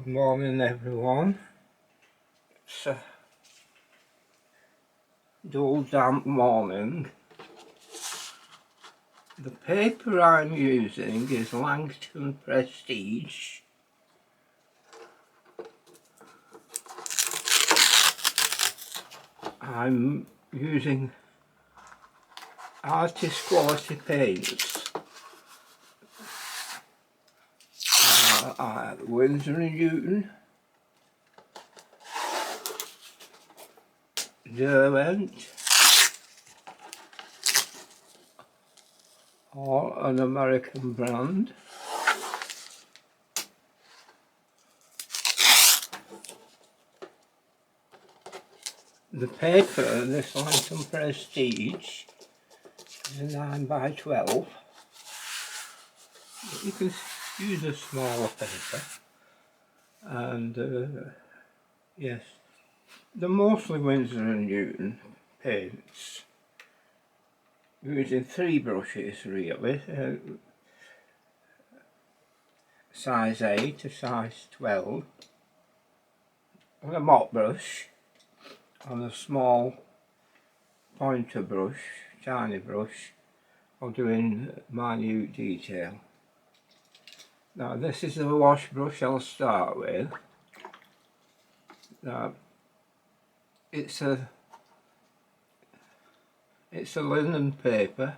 Good morning everyone. It's a dull damp morning. The paper I'm using is Langston Prestige. I'm using artist quality paints. Winsor & Newton, Derwent, or an American brand. The paper, this Langston Prestige, is a 9x12. You can use a smaller paper, and yes, they're mostly Winsor & Newton paints, using 3 brushes really, size 8 to size 12, and a mop brush, and a small pointer brush, tiny brush, for doing minute detail. Now this is the wash brush I'll start with. Now it's a linen paper,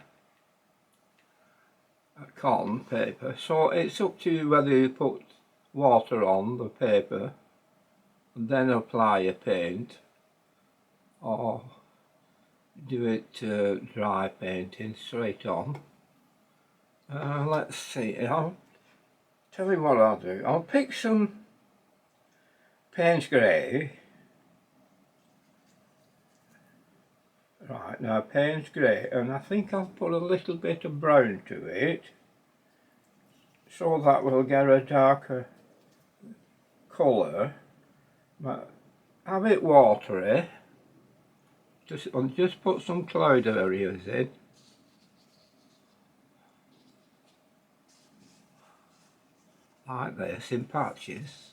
a cotton paper, so it's up to you whether you put water on the paper and then apply your paint, or do it dry painting straight on. Let's see, I'll tell you what I'll do. I'll pick some Payne's Grey. Right, now Payne's Grey, and I think I'll put a little bit of brown to it, so that we'll get a darker colour. But have it watery, just put some cloud areas in. Like this, in patches.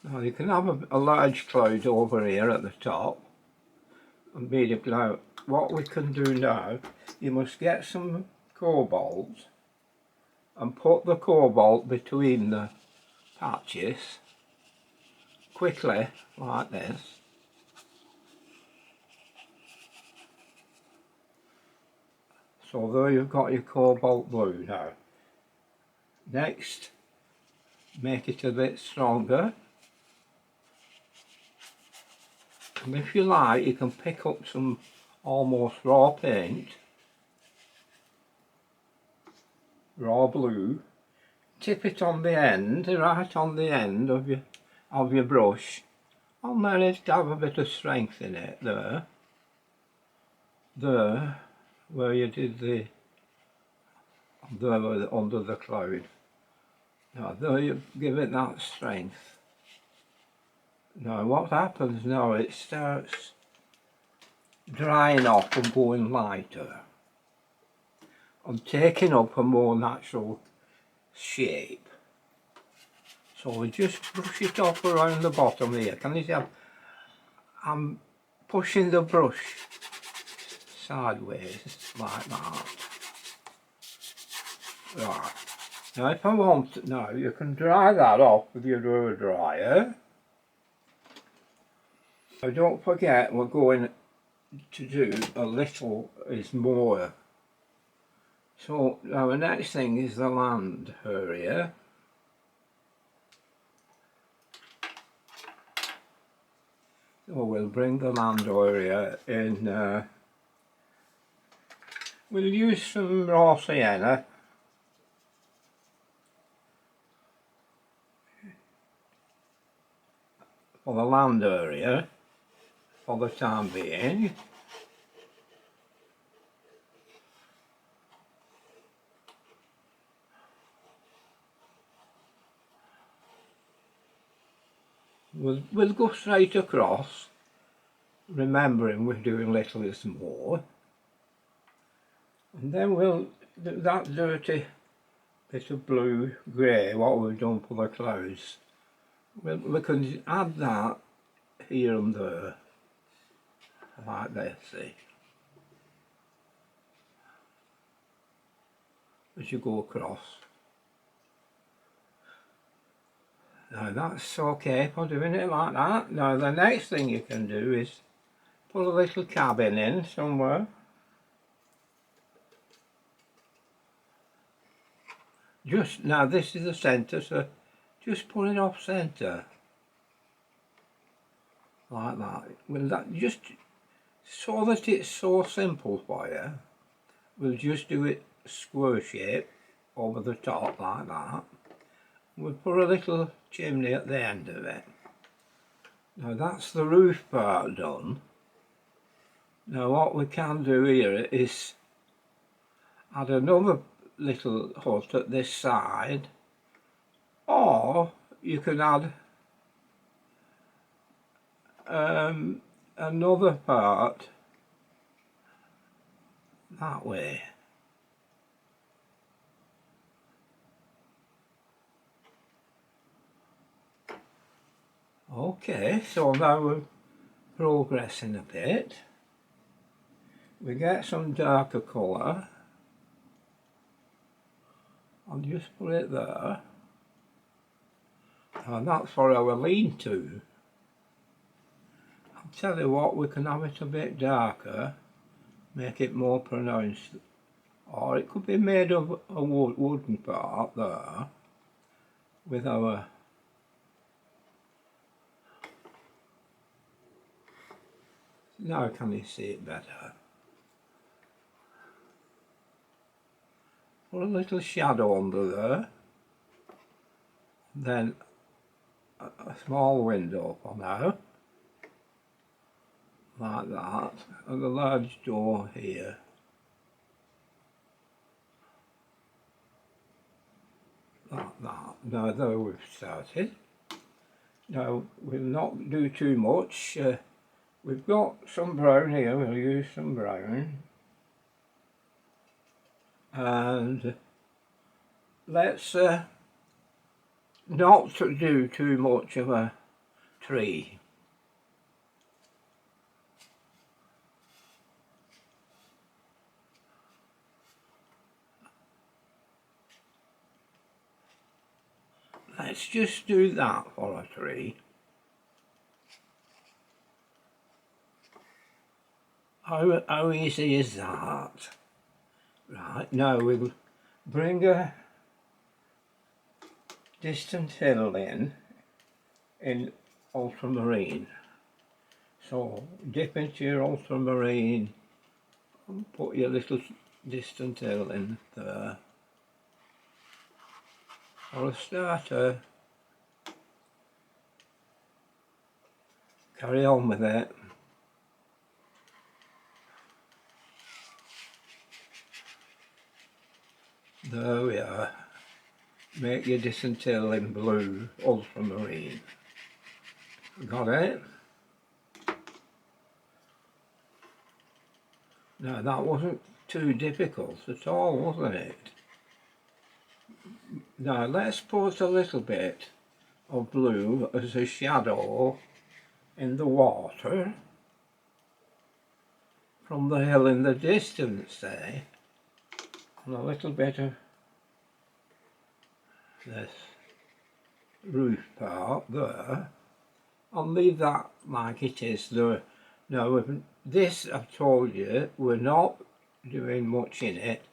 Now you can have a large cloud over here at the top, and medium. Now what we can do now, you must get some cobalt and put the cobalt between the patches quickly, like this. So there you've got your cobalt blue now. Next, make it a bit stronger, and if you like you can pick up some almost raw paint, raw blue, tip it on the end, right on the end of your brush, and let it have a bit of strength in it there, where you did under the cloud. Now there you give it that strength. Now what happens now, it starts drying off and going lighter and taking up a more natural shape. So we just brush it off around the bottom here. Can you see I'm pushing the brush sideways like that. Right. Now if I want, now you can dry that off with your roller dryer. Now don't forget, we're going to do a little is more. So now the next thing is the land area. So we'll bring the land area in. We'll use some raw sienna. For the land area, for the time being. We'll go straight across, remembering we're doing little is more, and then we'll do that dirty bit of blue grey, what we've done for the clouds. We can add that here and there, like this, see, as you go across. Now that's okay for doing it like that. Now the next thing you can do is put a little cabin in somewhere. Just now, this is the centre, so just put it off centre like that. Well, that just so that it's so simple for you, we'll just do it square shape over the top like that. We'll put a little chimney at the end of it. Now that's the roof part done. Now what we can do here is add another little hut at this side, or you can add another part that way. Okay, so now we're progressing a bit. We get some darker colour. I'll just put it there. And that's for our lean-to. I'll tell you what, we can have it a bit darker, make it more pronounced. Or it could be made of a wooden part there, with our now can you see it better? Put a little shadow under there, then a small window for now, like that, and a large door here. Like that. Now there we've started. Now we'll not do too much. We've got some brown here, we'll use some brown. And let's not do too much of a tree. Let's just do that for a tree. How easy is that? Right, now we'll bring a distant hill in ultramarine. So dip into your ultramarine and put your little distant hill in there. For a starter, carry on with it. There we are. Make your distant hill in blue, ultramarine. Got it? Now that wasn't too difficult at all, wasn't it? Now let's put a little bit of blue as a shadow in the water from the hill in the distance, say, and a little bit of this roof part there. I'll leave that like it is there. Now with this, I've told you, we're not doing much in it.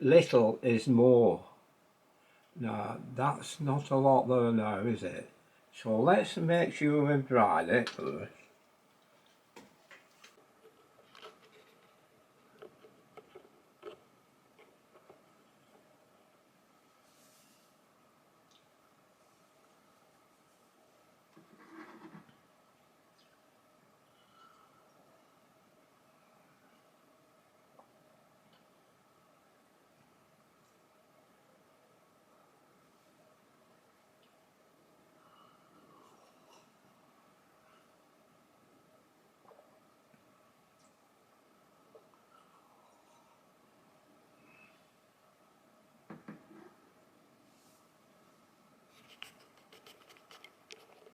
Little is more. Now that's not a lot there now, is it? So let's make sure we've dried it first.